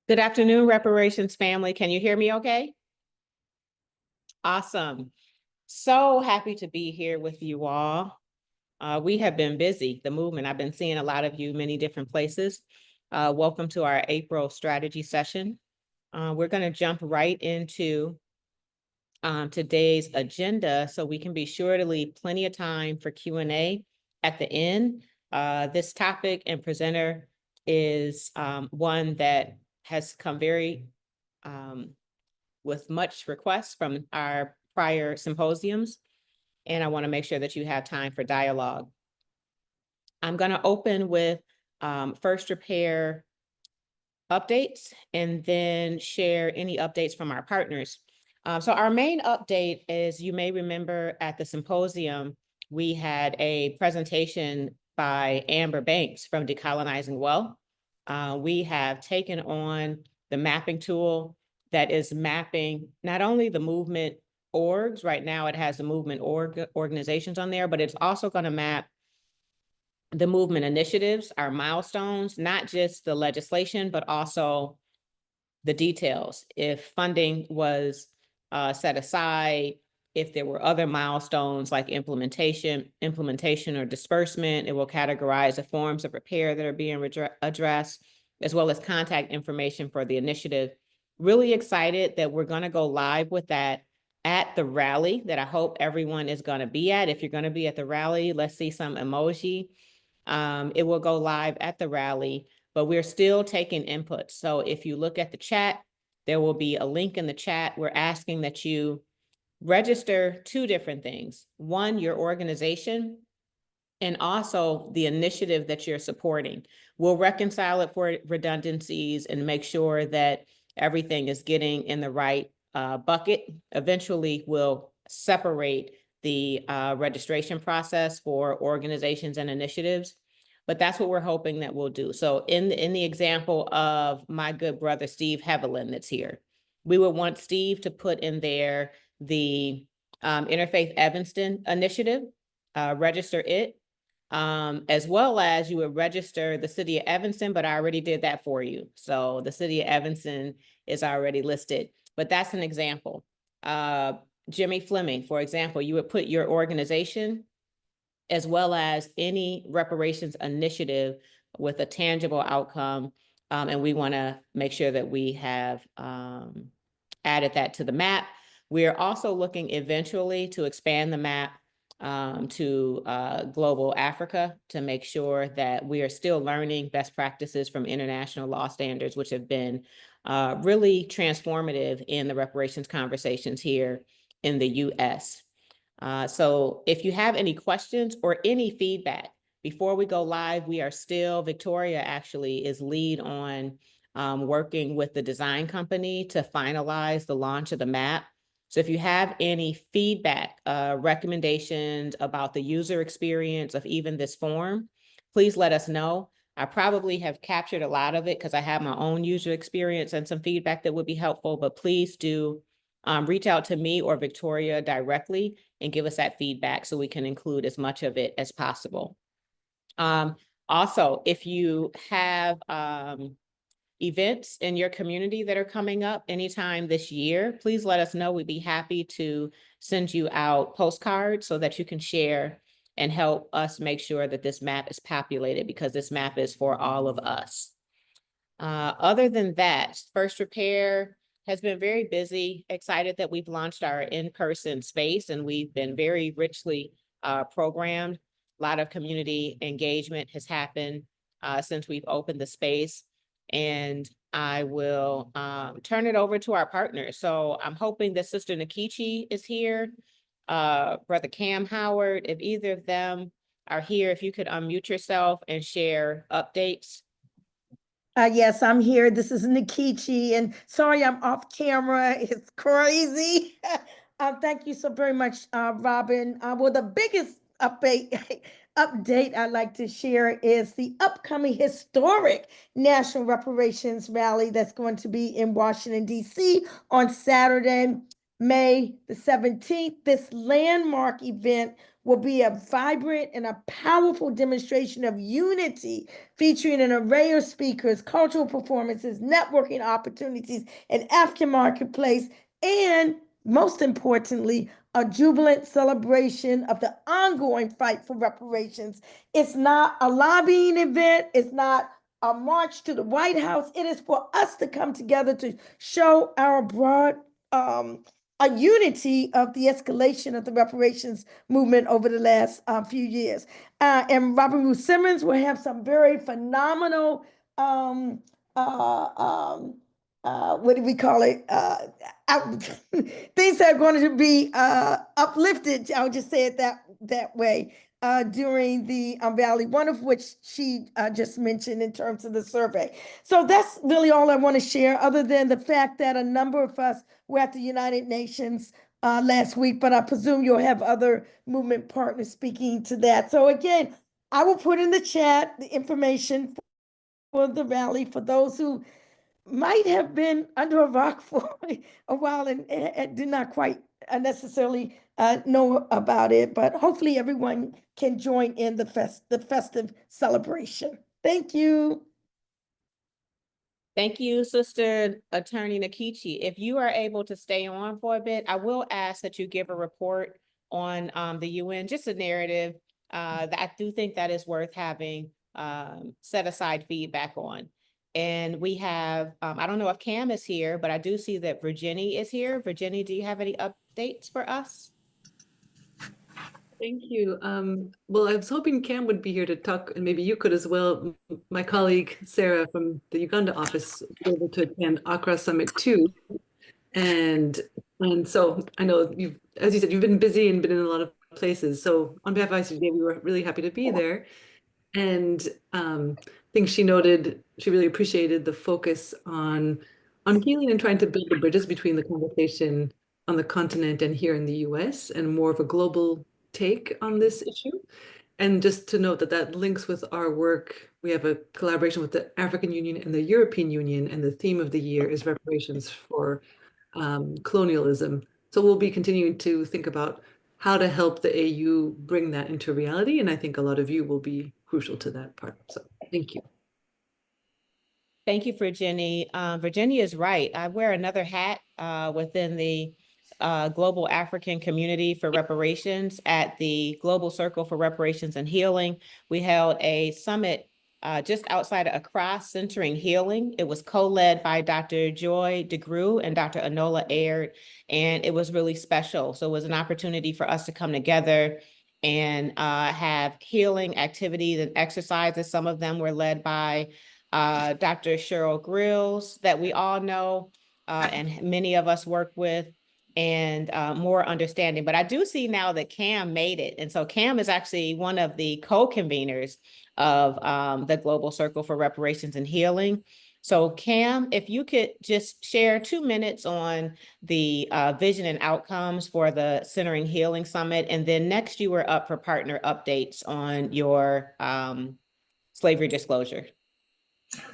Good afternoon, Reparations family. Can you hear me okay? Awesome. So happy to be here with you all. We have been busy, the movement. I've been seeing a lot of you many different places. Welcome to our April strategy session. We're going to jump right into today's agenda so we can be sure to leave plenty of time for Q&A at the end. This topic and presenter is one that has come with much requests from our prior symposiums, and I want to make sure that you have time for dialogue. I'm going to open with first repair updates and then share any updates from our partners. So our main update is, you may remember at the symposium, we had a presentation by Amber Banks from Decolonizing Wealth. We have taken on the mapping tool that is mapping not only the movement orgs. Right now it has the movement organizations on there, but it's also going to map the movement initiatives, our milestones, not just the legislation, but also the details. If funding was set aside, if there were other milestones like implementation or disbursement, it will categorize the forms of repair that are being addressed, as well as contact information for the initiative. Really excited that we're going to go live with that at the rally that I hope everyone is going to be at. If you're going to be at the rally, let's see some emoji. It will go live at the rally, but we're still taking input. So if you look at the chat, there will be a link in the chat. We're asking that you register two different things. One, your organization, and also the initiative that you're supporting. We'll reconcile it for redundancies and make sure that everything is getting in the right bucket. Eventually, we'll separate the registration process for organizations and initiatives, but that's what we're hoping that we'll do. So in the example of my good brother, Steve Hevelin, that's here, we would want Steve to put in there the Interfaith Evanston initiative, register it, as well as you would register the city of Evanston, but I already did that for you. So the city of Evanston is already listed, but that's an example. Jimmy Fleming, for example, you would put your organization as well as any reparations initiative with a tangible outcome. And we want to make sure that we have added that to the map. We are also looking eventually to expand the map to global Africa, to make sure that we are still learning best practices from international law standards, which have been really transformative in the reparations conversations here in the US. So if you have any questions or any feedback, before we go live, we are still, Victoria actually is lead on working with the design company to finalize the launch of the map. So if you have any feedback, recommendations about the user experience of even this form, please let us know. I probably have captured a lot of it because I have my own user experience and some feedback that would be helpful, but please do reach out to me or Victoria directly and give us that feedback so we can include as much of it as possible. Also, if you have events in your community that are coming up anytime this year, please let us know. We'd be happy to send you out postcards so that you can share and help us make sure that this map is populated, because this map is for all of us. Other than that, First Repair has been very busy. Excited that we've launched our in-person space, and we've been very richly programmed. A lot of community engagement has happened since we've opened the space, and I will turn it over to our partners. So I'm hoping that Sister Nikichi is here, Brother Cam Howard. If either of them are here, if you could unmute yourself and share updates. Yes, I'm here. This is Nikichi, and sorry I'm off camera. It's crazy. Thank you so very much, Robin. Well, the biggest update I'd like to share is the upcoming historic National Reparations Rally that's going to be in Washington, D.C. on Saturday, May the 17th. This landmark event will be a vibrant and a powerful demonstration of unity, featuring an array of speakers, cultural performances, networking opportunities, an African marketplace, and most importantly, a jubilant celebration of the ongoing fight for reparations. It's not a lobbying event. It's not a march to the White House. It is for us to come together to show our broad a unity of the escalation of the reparations movement over the last few years. And Robert Ruth Simmons will have some very phenomenal uh, um, what do we call it? Out, things that are going to be uplifted. I'll just say it that way during the Valley, one of which she just mentioned in terms of the survey. So that's really all I want to share, other than the fact that a number of us were at the United Nations last week, but I presume you'll have other movement partners speaking to that. So again, I will put in the chat the information for the rally for those who might have been under a rock for a while and did not quite necessarily know about it, but hopefully everyone can join in the festive celebration. Thank you. Thank you, Sister Attorney Nakichi. If you are able to stay on for a bit, I will ask that you give a report on the UN, just a narrative that I do think that is worth having set aside feedback on. And we have, I don't know if Cam is here, but I do see that Virginia is here. Virginia, do you have any updates for us? Thank you. Well, I was hoping Cam would be here to talk, and maybe you could as well. My colleague Sarah from the Uganda office was able to attend Accra Summit too, and so I know you've, as you said, you've been busy and been in a lot of places. So on behalf of ICJ, we were really happy to be there. And I think she noted she really appreciated the focus on healing and trying to build the bridges between the conversation on the continent and here in the US, and more of a global take on this issue. And just to note that that links with our work. We have a collaboration with the African Union and the European Union, and the theme of the year is reparations for colonialism. So we'll be continuing to think about how to help the AU bring that into reality. And I think a lot of you will be crucial to that part. So thank you. Thank you, Virginia. Virginia is right. I wear another hat within the Global African Community for Reparations at the Global Circle for Reparations and Healing. We held a summit just outside of Accra, centering healing. It was co-led by Dr. Joy DeGruy and Dr. Anola Aird, and it was really special. So it was an opportunity for us to come together and have healing activities and exercises. Some of them were led by Dr. Cheryl Grills, that we all know and many of us work with, and more understanding. But I do see now that Cam made it. And so Cam is actually one of the co-conveners of the Global Circle for Reparations and Healing. So Cam, if you could just share 2 minutes on the vision and outcomes for the Centering Healing Summit. And then next you were up for partner updates on your slavery disclosure.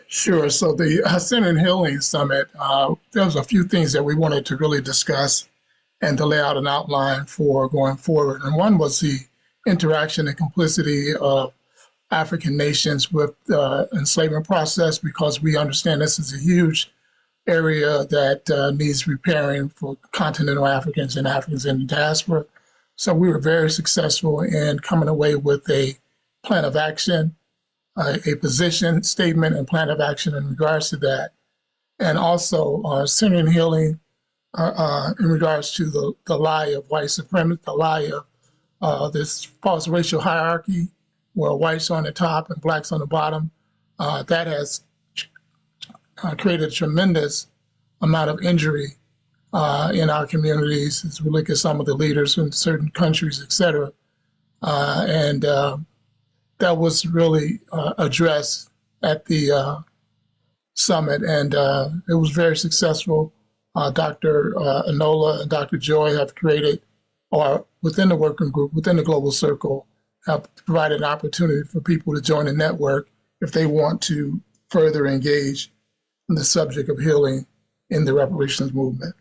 Sure. So the Centering Healing Summit, there was a few things that we wanted to really discuss and to lay out an outline for going forward. And one was the interaction and complicity of African nations with the enslavement process, because we understand this is a huge area that needs repairing for continental Africans and Africans in the diaspora. So we were very successful in coming away with a plan of action, a position statement and plan of action in regards to that. And also centering healing in regards to the lie of white supremacy, the lie of this false racial hierarchy where whites on the top and blacks on the bottom. That has created a tremendous amount of injury in our communities as we look at some of the leaders in certain countries, et cetera. And that was really addressed at the summit, and it was very successful. Dr. Anola and Dr. Joy have created, or within the working group, within the Global Circle, have provided an opportunity for people to join the network if they want to further engage in the subject of healing in the reparations movement.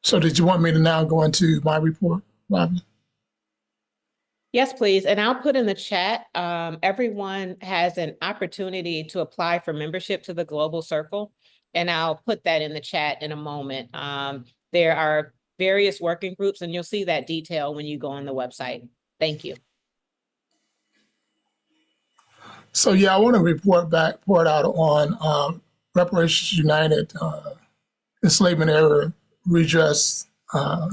So did you want me to now go into my report, Robin? Yes, please. And I'll put in the chat, everyone has an opportunity to apply for membership to the Global Circle. And I'll put that in the chat in a moment. There are various working groups and you'll see that detail when you go on the website. Thank you. So yeah, I want to report out on Reparations United enslavement era redress,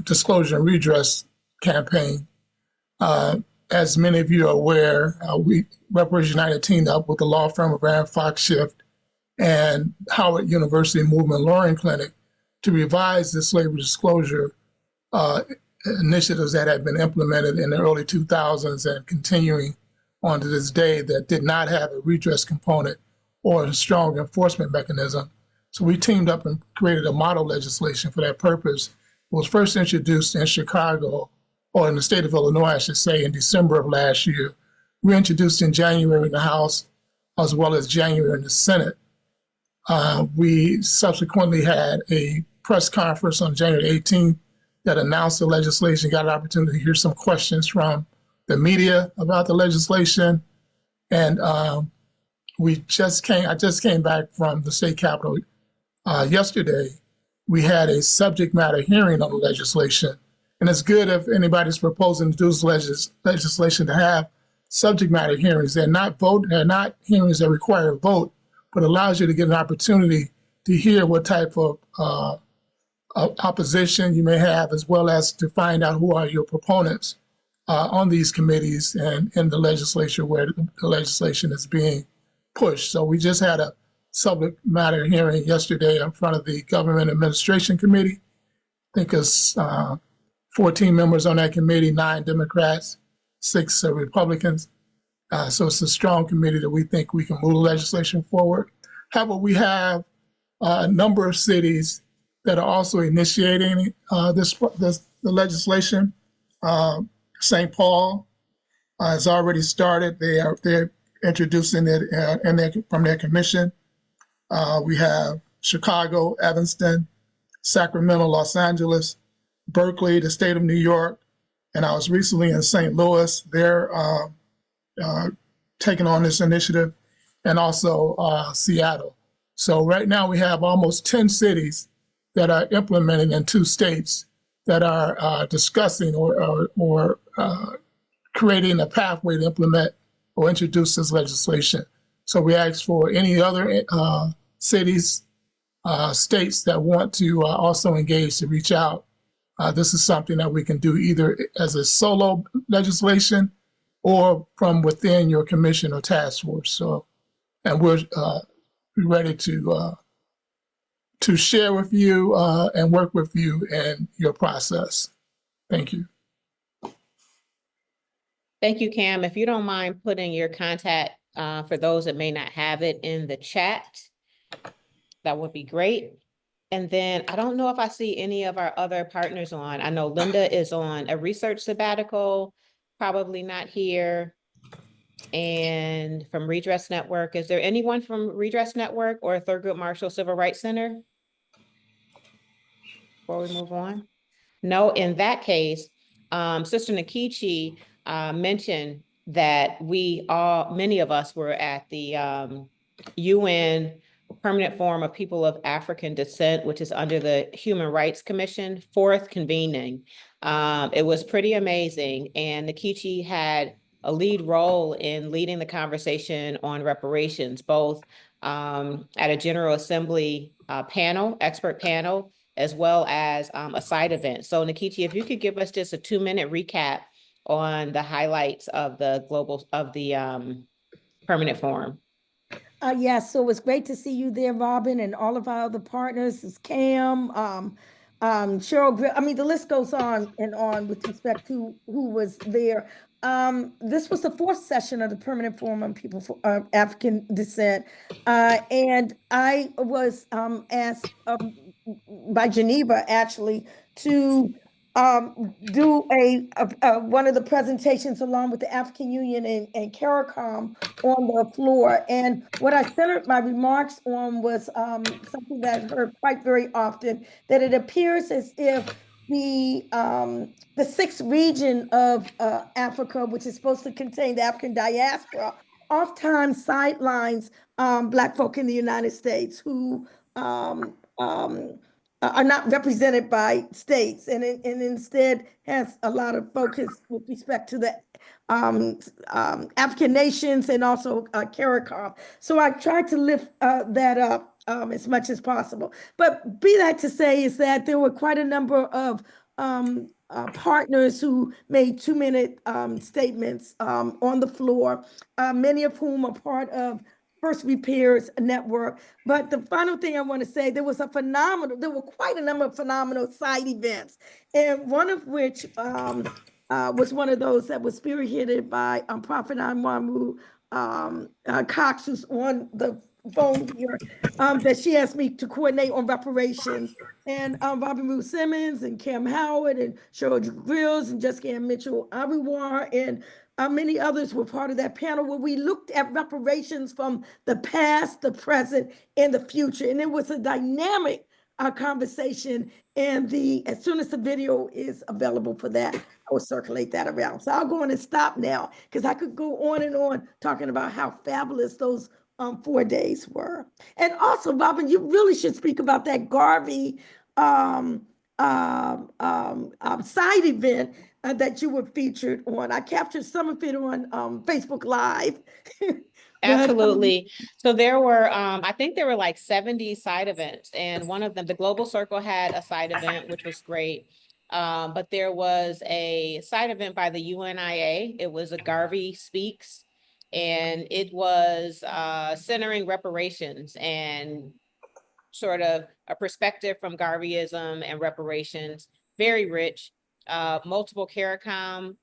disclosure and redress campaign. As many of you are aware, Reparations United teamed up with the law firm of Aaron Fox Schiff and Howard University Movement Learning Clinic to revise the slavery disclosure initiatives that had been implemented in the early 2000s and continuing on to this day that did not have a redress component or a strong enforcement mechanism. So we teamed up and created a model legislation for that purpose. It was first introduced in Chicago, or in the state of Illinois, I should say, in December of last year. We introduced in January in the House, as well as January in the Senate. We subsequently had a press conference on January 18th that announced the legislation, got an opportunity to hear some questions from the media about the legislation. And I just came back from the state capitol yesterday. We had a subject matter hearing on the legislation. And it's good if anybody's proposing to do this legislation to have subject matter hearings. They're not hearings that require a vote, but allows you to get an opportunity to hear what type of opposition you may have, as well as to find out who are your proponents on these committees and in the legislature where the legislation is being pushed. So we just had a subject matter hearing yesterday in front of the Government Administration Committee. I think it's 14 members on that committee, 9 Democrats, 6 Republicans. So it's a strong committee that we think we can move the legislation forward. However, we have a number of cities that are also initiating the legislation. St. Paul has already started. They're introducing it from their commission. We have Chicago, Evanston, Sacramento, Los Angeles, Berkeley, the state of New York, and I was recently in St. Louis. They're taking on this initiative, and also Seattle. So right now we have almost 10 cities that are implementing in 2 states that are discussing or creating a pathway to implement or introduce this legislation. So we ask for any other cities, states that want to also engage to reach out. This is something that we can do either as a solo legislation or from within your commission or task force. So, and we're ready to share with you and work with you in your process. Thank you. Thank you, Cam. If you don't mind putting your contact for those that may not have it in the chat, that would be great. And then I don't know if I see any of our other partners on. I know Linda is on a research sabbatical, probably not here. And from Redress Network, is there anyone from Redress Network or Thurgood Marshall Civil Rights Center? Before we move on. No, in that case, Sister Nikichi mentioned that many of us were at the UN Permanent Forum of People of African Descent, which is under the Human Rights Commission, 4th convening. It was pretty amazing, and Nikichi had a lead role in leading the conversation on reparations, both at a General Assembly expert panel, as well as a side event. So Nikichi, if you could give us just a 2-minute recap on the highlights of the Permanent Forum. Yes, so it was great to see you there, Robin, and all of our other partners. Is Cam, Cheryl. I mean, the list goes on and on with respect to who was there. This was the 4th session of the Permanent Forum on People of African Descent, and I was asked by Geneva actually to do one of the presentations along with the African Union and CARICOM on the floor. And what I centered my remarks on was something that I heard quite very often, that it appears as if the sixth region of Africa, which is supposed to contain the African diaspora, oftentimes sidelines Black folk in the United States who are not represented by states, and instead has a lot of focus with respect to the African nations and also CARICOM. So I tried to lift that up as much as possible. But be that to say is that there were quite a number of partners who made 2-minute statements on the floor, many of whom are part of First Repairs Network. But the final thing I want to say, there were quite a number of phenomenal side events, and one of which was one of those that was spearheaded by Prophet Anwamu Cox, who's on the phone here, that she asked me to coordinate on reparations. And Robin Ruth Simmons and Cam Howard and Cheryl Grills and Jessica Ann Mitchell Abiwar and many others were part of that panel where we looked at reparations from the past, the present, and the future. And it was a dynamic conversation. And as soon as the video is available for that, I will circulate that around. So I'll go on and stop now because I could go on and on talking about how fabulous those 4 days were. And also, Robin, you really should speak about that Garvey side event that you were featured on. I captured some of it on Facebook Live. Absolutely. So there were, I think there were like 70 side events, and one of them, the Global Circle had a side event, which was great. But there was a side event by the UNIA. It was a Garvey Speaks, and it was centering reparations and sort of a perspective from Garveyism and reparations, very rich. Multiple CARICOM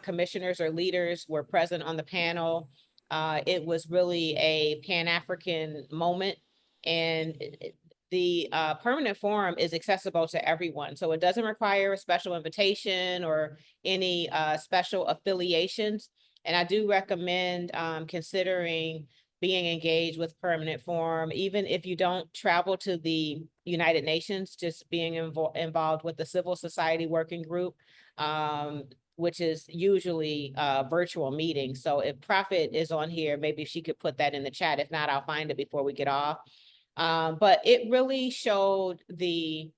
commissioners or leaders were present on the panel. It was really a Pan-African moment, and the permanent forum is accessible to everyone. So it doesn't require a special invitation or any special affiliations. And I do recommend considering being engaged with Permanent Forum, even if you don't travel to the United Nations, just being involved with the civil society working group, which is usually virtual meetings. So if Prophet is on here, maybe she could put that in the chat. If not, I'll find it before we get off. But it really showed the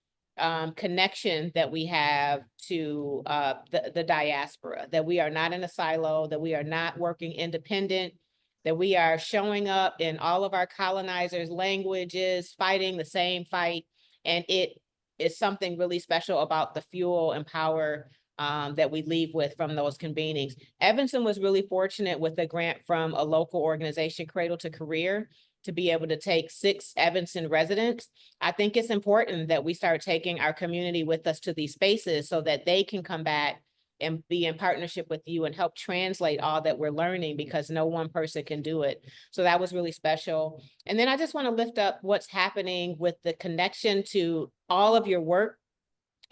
connection that we have to the diaspora, that we are not in a silo, that we are not working independent, that we are showing up in all of our colonizers' languages, fighting the same fight. And it is something really special about the fuel and power that we leave with from those convenings. Evanston was really fortunate with a grant from a local organization, Cradle to Career, to be able to take 6 Evanston residents. I think it's important that we start taking our community with us to these spaces so that they can come back and be in partnership with you and help translate all that we're learning, because no one person can do it. So that was really special. And then I just want to lift up what's happening with the connection to all of your work.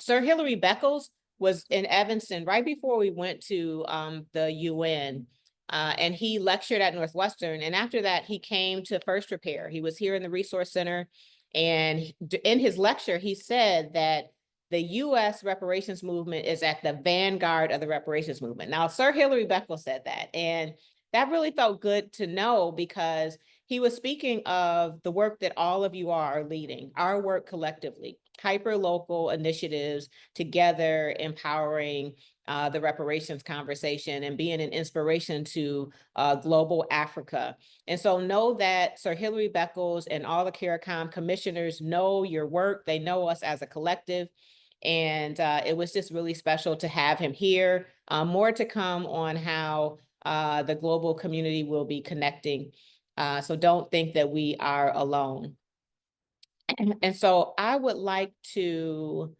Sir Hilary Beckles was in Evanston right before we went to the UN. And he lectured at Northwestern. And after that, he came to First Repair. He was here in the Resource Center. And in his lecture, he said that the U.S. reparations movement is at the vanguard of the reparations movement. Now, Sir Hilary Beckles said that, and that really felt good to know, because he was speaking of the work that all of you are leading, our work collectively, hyper-local initiatives together, empowering the reparations conversation and being an inspiration to global Africa. And so know that Sir Hilary Beckles and all the CARICOM commissioners know your work. They know us as a collective. And it was just really special to have him here. More to come on how the global community will be connecting. So don't think that we are alone. And so I would like to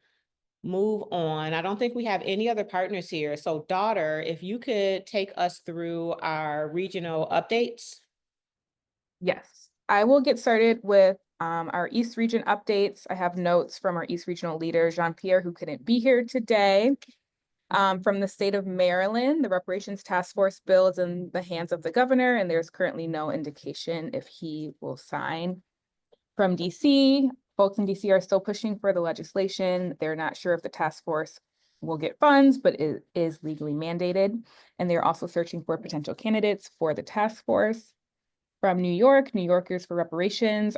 move on. I don't think we have any other partners here. So Daughter, if you could take us through our regional updates. Yes, I will get started with Our East Region updates, I have notes from our East Regional leader, Jean-Pierre, who couldn't be here today. From the state of Maryland, the Reparations Task Force bill is in the hands of the governor, and there's currently no indication if he will sign. From DC, folks in DC are still pushing for the legislation. They're not sure if the task force will get funds, but it is legally mandated. And they're also searching for potential candidates for the task force. From New York, New Yorkers for Reparations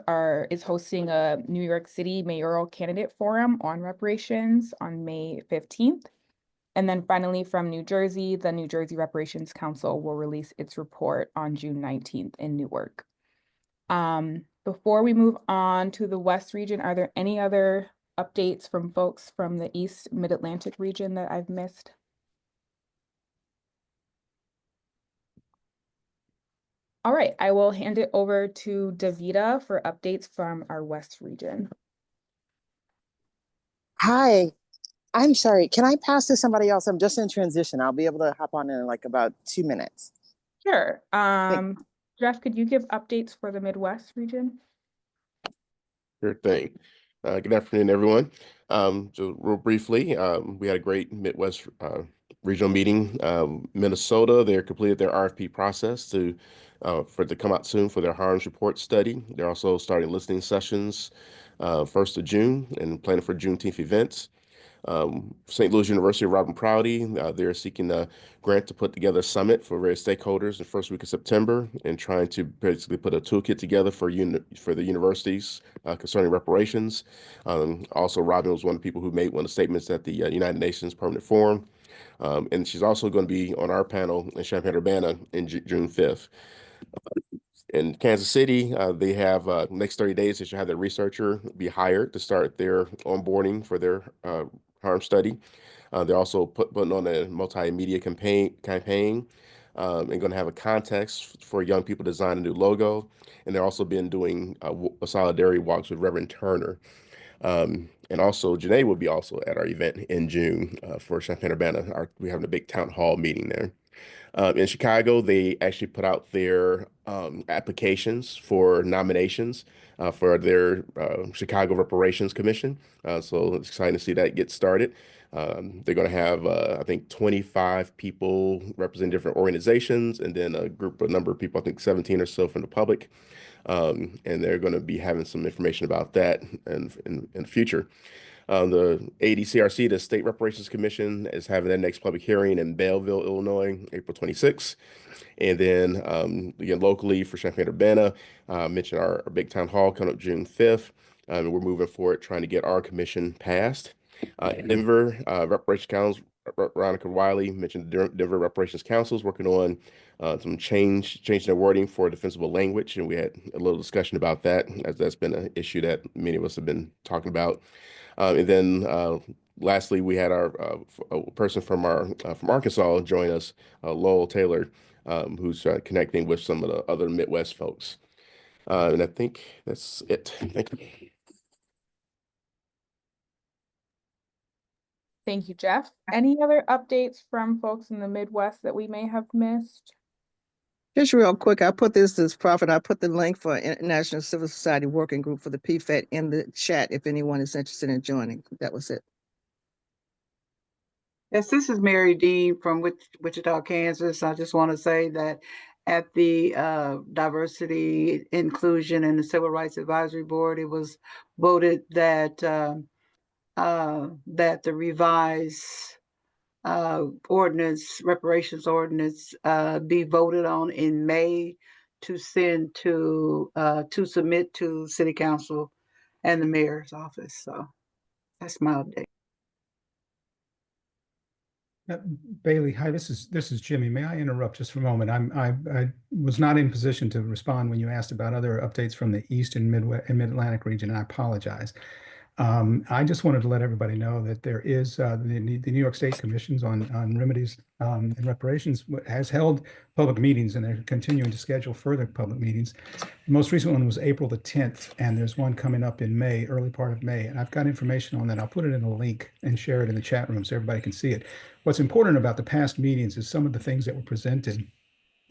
is hosting a New York City mayoral candidate forum on reparations on May 15th. And then finally from New Jersey, the New Jersey Reparations Council will release its report on June 19th in Newark. Before we move on to the West region, are there any other updates from folks from the East Mid-Atlantic region that I've missed? All right, I will hand it over to Davida for updates from our West region. Hi, I'm sorry. Can I pass to somebody else? I'm just in transition. I'll be able to hop on in like about 2 minutes. Sure. Jeff, could you give updates for the Midwest region? Sure thing. Good afternoon, everyone. So real briefly, we had a great Midwest regional meeting. Minnesota, they completed their RFP process for it to come out soon for their harms report study. They're also starting listening sessions 1st of June and planning for Juneteenth events. St. Louis University of Robert Prouty, they're seeking a grant to put together a summit for various stakeholders the first week of September and trying to basically put a toolkit together for the universities concerning reparations. Also, Robin was one of the people who made one of the statements at the United Nations Permanent Forum. And she's also going to be on our panel in Champaign-Urbana in June 5th. In Kansas City, they have next 30 days, they should have their researcher be hired to start their onboarding for their harm study. They're also putting on a multimedia campaign and going to have a contest for young people to design a new logo. And they're also been doing a solidarity walks with Reverend Turner. And also, Janae will be also at our event in June for Champaign-Urbana. We're having a big town hall meeting there. In Chicago, they actually put out their applications for nominations for their Chicago Reparations Commission. So it's exciting to see that get started. They're going to have, I think, 25 people representing different organizations, and then a number of people, I think 17 or so from the public. And they're going to be having some information about that in the future. The ADCRC, the State Reparations Commission, is having their next public hearing in Belleville, Illinois, April 26th. And then again, locally for Champaign-Urbana, mentioned our big town hall coming up June 5th. We're moving forward trying to get our commission passed. In Denver, Reparations Council, Veronica Wiley mentioned the Denver Reparations Council is working on some changing their wording for defensible language. And we had a little discussion about that, as that's been an issue that many of us have been talking about. And then lastly, we had a person from Arkansas join us, Lowell Taylor, who's connecting with some of the other Midwest folks. And I think that's it. Thank you. Thank you, Jeff. Any other updates from folks in the Midwest that we may have missed? Just real quick, I put this as profit. I put the link for International Civil Society Working Group for the PFET in the chat if anyone is interested in joining. That was it. Yes, this is Mary Dean from Wichita, Kansas. I just want to say that at the Diversity, Inclusion, and the Civil Rights Advisory Board, it was voted that that the revised reparations ordinance, be voted on in May to send to submit to City Council and the Mayor's office. So that's my update. Bailey, hi, this is Jimmy. May I interrupt just for a moment? I was not in position to respond when you asked about other updates from the East and Mid-Atlantic region, and I apologize. I just wanted to let everybody know that there is the New York State Commissions on Remedies and Reparations has held public meetings, and they're continuing to schedule further public meetings. The most recent one was April the 10th, and there's one coming up in May, early part of May. And I've got information on that. I'll put it in a link and share it in the chat room so everybody can see it. What's important about the past meetings is some of the things that were presented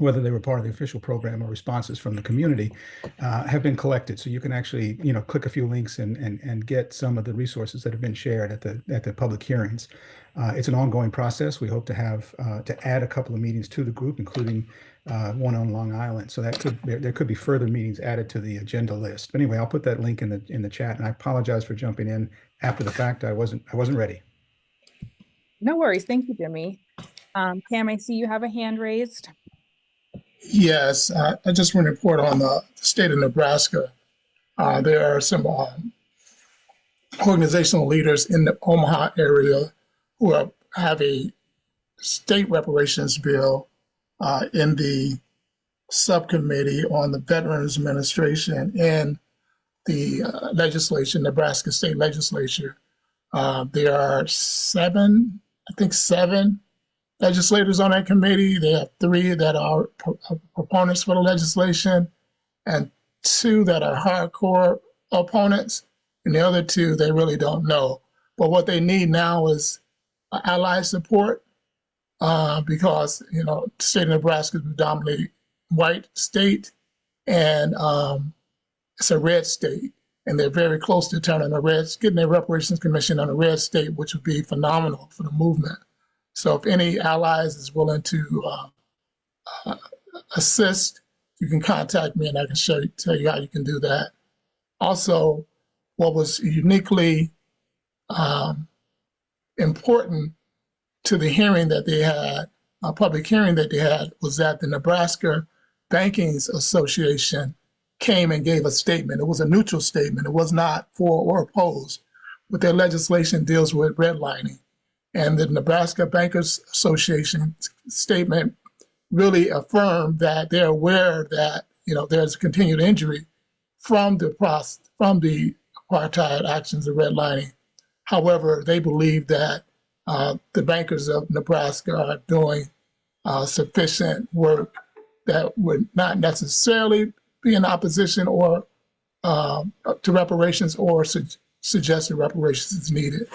whether they were part of the official program or responses from the community, have been collected. So you can actually, click a few links and get some of the resources that have been shared at the public hearings. It's an ongoing process. We hope to have to add a couple of meetings to the group, including one on Long Island. So there could be further meetings added to the agenda list. But anyway, I'll put that link in the chat. And I apologize for jumping in after the fact. I wasn't ready. No worries. Thank you, Jimmy. Pam, I see you have a hand raised. Yes, I just want to report on the state of Nebraska. There are some organizational leaders in the Omaha area who have a state reparations bill in the subcommittee on the Veterans Administration and the legislation, Nebraska State Legislature. There are seven legislators on that committee. They have 3 that are proponents for the legislation and 2 that are hardcore opponents. And the other 2, they really don't know. But what they need now is ally support because, the state of Nebraska is a predominantly white state and it's a red state. And they're very close to getting a reparations commission on a red state, which would be phenomenal for the movement. So if any allies is willing to assist, you can contact me and I can tell you how you can do that. Also, what was uniquely important to the hearing that they had, a public hearing that they had, was that the Nebraska Banking Association came and gave a statement. It was a neutral statement. It was not for or opposed, but their legislation deals with redlining. And the Nebraska Bankers Association statement really affirmed that they're aware that there's a continued injury from the apartheid actions of redlining. However, they believe that the bankers of Nebraska are doing sufficient work that would not necessarily be in opposition or to reparations or suggest that reparations is needed.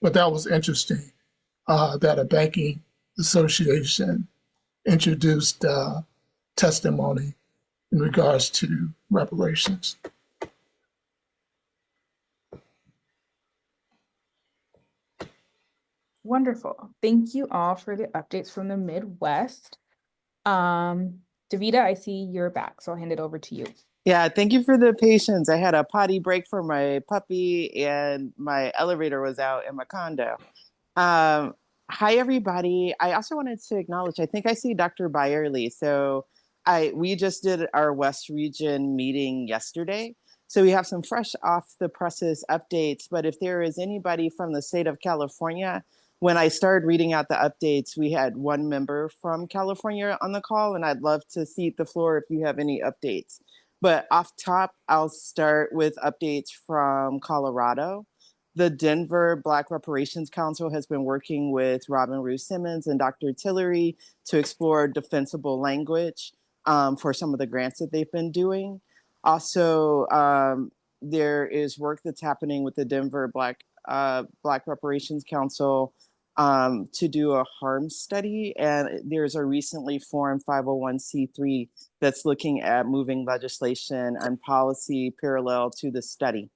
But that was interesting. That a banking association introduced testimony in regards to reparations. Wonderful. Thank you all for the updates from the Midwest. Davida, I see you're back, so I'll hand it over to you. Yeah, thank you for the patience. I had a potty break for my puppy and my elevator was out in my condo. Hi, everybody. I also wanted to acknowledge, I think I see Dr. Byerly. So we just did our West Region meeting yesterday. So we have some fresh off the presses updates, but if there is anybody from the state of California, when I started reading out the updates, we had one member from California on the call, and I'd love to cede the floor if you have any updates. But off top, I'll start with updates from Colorado. The Denver Black Reparations Council has been working with Robin Rue Simmons and Dr. Tillery to explore defensible language for some of the grants that they've been doing. Also, there is work that's happening with the Denver Black Reparations Council to do a harm study. And there's a recently formed 501c3 that's looking at moving legislation and policy parallel to the study.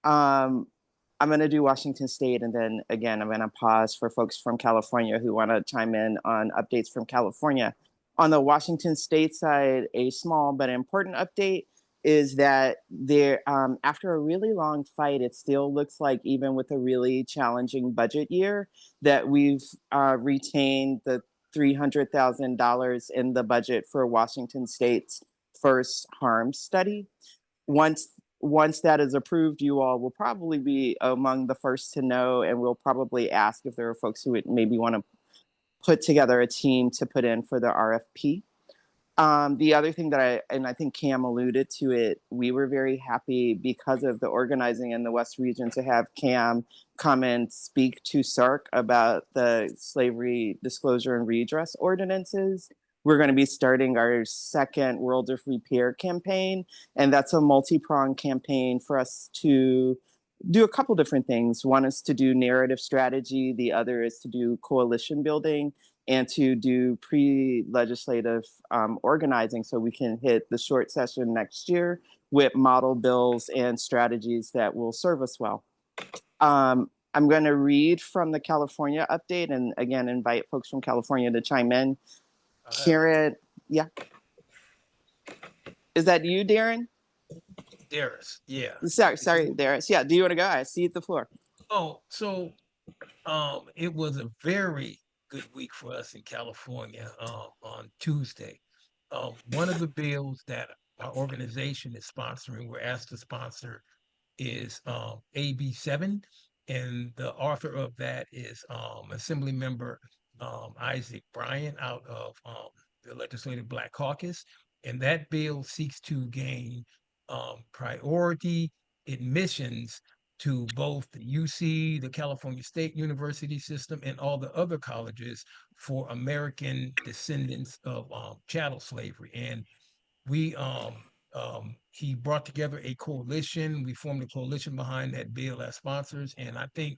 I'm going to do Washington State, and then again, I'm going to pause for folks from California who want to chime in on updates from California. On the Washington State side, a small but important update is that there, after a really long fight, it still looks like, even with a really challenging budget year, that we've retained the $300,000 in the budget for Washington State's first harm study. Once that is approved, you all will probably be among the first to know, and we'll probably ask if there are folks who would maybe want to put together a team to put in for the RFP. The other thing that I think Cam alluded to it, we were very happy because of the organizing in the West Region to have Cam come and speak to SARC about the slavery disclosure and redress ordinances. We're going to be starting our second World of Repair campaign, and that's a multi-pronged campaign for us to do a couple different things. One is to do narrative strategy. The other is to do coalition building and to do pre-legislative organizing so we can hit the short session next year with model bills and strategies that will serve us well. I'm going to read from the California update and again, invite folks from California to chime in. Karen, yeah. Is that you, Darren? Darius, yeah. Sorry, Darius. Yeah, do you want to go? I see the floor. Oh, so it was a very good week for us in California on Tuesday. One of the bills that our organization is sponsoring, we're asked to sponsor, is AB 7, and the author of that is Assembly Member Isaac Bryan out of the Legislative Black Caucus, and that bill seeks to gain priority admissions to both the UC, the California State University system, and all the other colleges for American descendants of chattel slavery. And we he brought together a coalition. We formed a coalition behind that bill as sponsors, and I think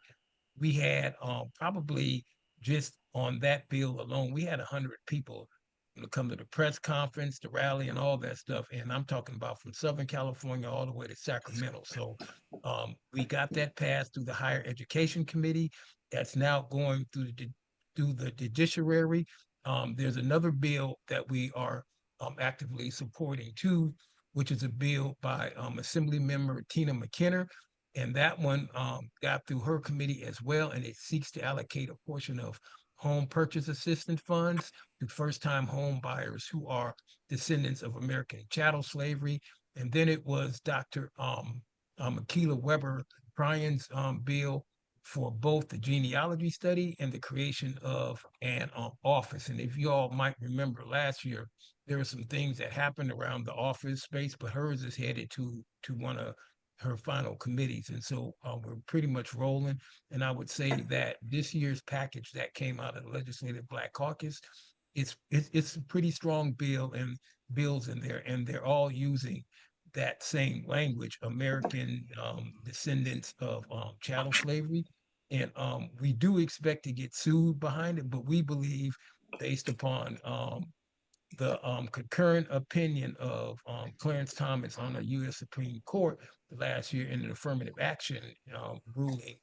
we had probably just on that bill alone, we had 100 people come to the press conference, the rally, and all that stuff. And I'm talking about from Southern California all the way to Sacramento. So we got that passed through the Higher Education Committee. That's now going through the judiciary. There's another bill that we are actively supporting too, which is a bill by Assembly Member Tina McKenna. And that one got through her committee as well, and it seeks to allocate a portion of home purchase assistance funds to first-time home buyers who are descendants of American chattel slavery. And then it was Dr. Akilah Weber Bryan's bill for both the genealogy study and the creation of an office. And if you all might remember last year, there were some things that happened around the office space, but hers is headed to one of her final committees. And so we're pretty much rolling. And I would say that this year's package that came out of the Legislative Black Caucus, it's a pretty strong bill and bills in there, and they're all using that same language, American descendants of chattel slavery. And we do expect to get sued behind it, but we believe based upon the concurrent opinion of Clarence Thomas on the U.S. Supreme Court last year in an affirmative action ruling,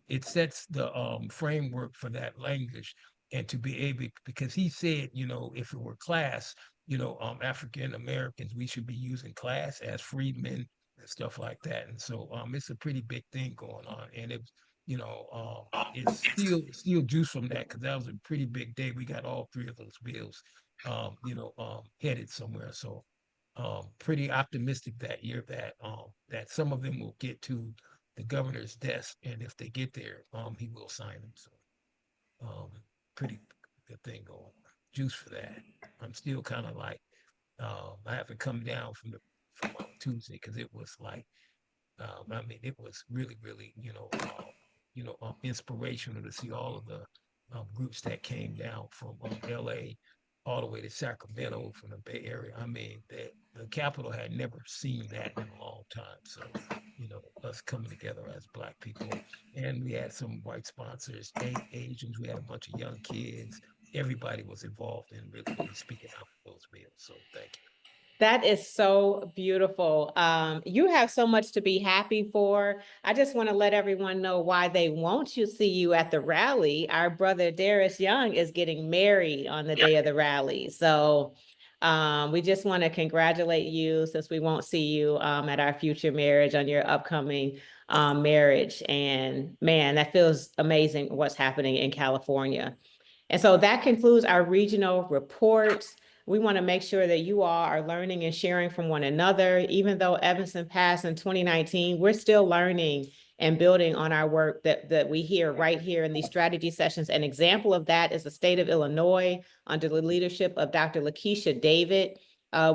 it sets the framework for that language. And to be able, because he said, if it were class, African Americans, we should be using class as freedmen and stuff like that. And so it's a pretty big thing going on. And it's still juice from that, because that was a pretty big day. We got all three of those bills headed somewhere. So pretty optimistic that year that some of them will get to the governor's desk, and if they get there, he will sign them. So pretty good thing going on. Juice for that. I'm still kind of like I haven't come down from Tuesday, because it was like it was really, really, inspirational to see all of the groups that came down from LA all the way to Sacramento from the Bay Area. I mean, the Capitol had never seen that in a long time. So, us coming together as Black people, and we had some white sponsors, Asians, we had a bunch of young kids. Everybody was involved in really, really speaking out for those bills. So thank you. That is so beautiful. You have so much to be happy for. I just want to let everyone know why they won't see you at the rally. Our brother Darius Young is getting married on the day of the rally. So we just want to congratulate you, since we won't see you at our future marriage on your upcoming marriage. And man, that feels amazing what's happening in California. And so that concludes our regional reports. We want to make sure that you all are learning and sharing from one another. Even though Evanston passed in 2019, we're still learning and building on our work that we hear right here in these strategy sessions. An example of that is the state of Illinois under the leadership of Dr. Lakeisha David.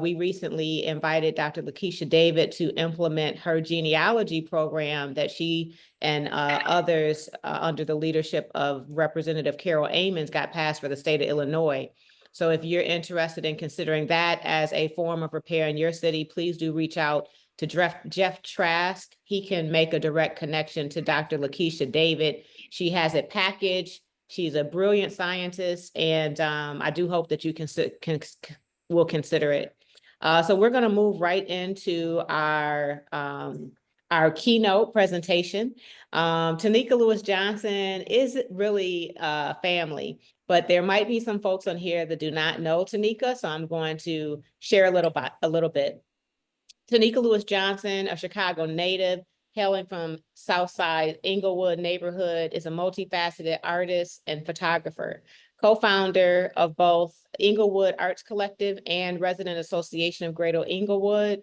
We recently invited Dr. Lakeisha David to implement her genealogy program that she and others under the leadership of Representative Carol Amons got passed for the state of Illinois. So if you're interested in considering that as a form of repair in your city, please do reach out to Jeff Trask. He can make a direct connection to Dr. Lakeisha David. She has it packaged. She's a brilliant scientist, and I do hope that you will consider it. So we're going to move right into our keynote presentation. Tanika Lewis Johnson is really family, but there might be some folks on here that do not know Tanika, so I'm going to share a little bit. Tanika Lewis Johnson, a Chicago native, hailing from Southside Inglewood neighborhood, is a multifaceted artist and photographer, co-founder of both Inglewood Arts Collective and Resident Association of Greater Inglewood.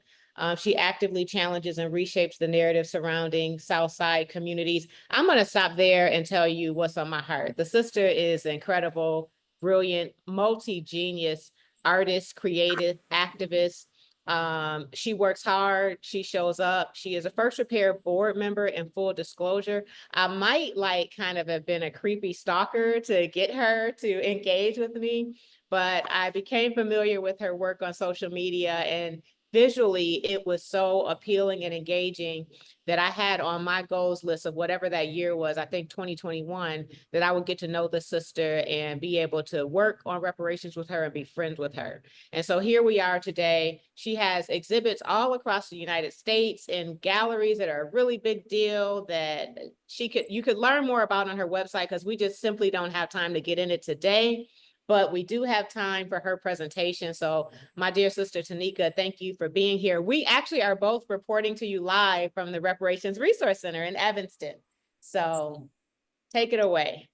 She actively challenges and reshapes the narrative surrounding Southside communities. I'm going to stop there and tell you what's on my heart. The sister is incredible, brilliant, multi-genius artist, creative, activist. She works hard. She shows up. She is a First Repair board member. In full disclosure, I might kind of have been a creepy stalker to get her to engage with me, but I became familiar with her work on social media, and visually it was so appealing and engaging that I had on my goals list of whatever that year was, I think 2021, that I would get to know the sister and be able to work on reparations with her and be friends with her. And so here we are today. She has exhibits all across the United States in galleries that are a really big deal that you could learn more about on her website, because we just simply don't have time to get in it today. But we do have time for her presentation. So my dear sister Tanika, thank you for being here. We actually are both reporting to you live from the Reparations Resource Center in Evanston. So take it away.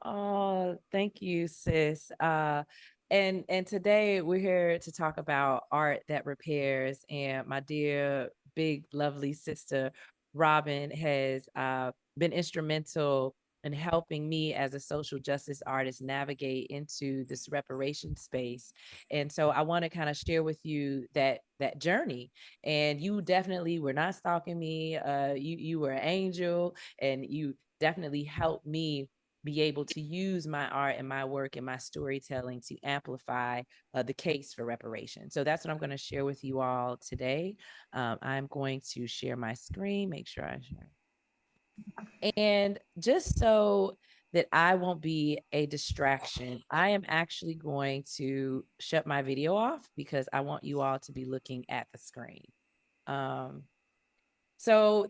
Oh, thank you, sis. And today we're here to talk about art that repairs. And my dear, big, lovely sister, Robin, has been instrumental in helping me as a social justice artist navigate into this reparation space. And so I want to kind of share with you that journey. And you definitely were not stalking me. You were an angel, and you definitely helped me be able to use my art and my work and my storytelling to amplify the case for reparations. So that's what I'm going to share with you all today. I'm going to share my screen, make sure I share. And just so that I won't be a distraction, I am actually going to shut my video off because I want you all to be looking at the screen. So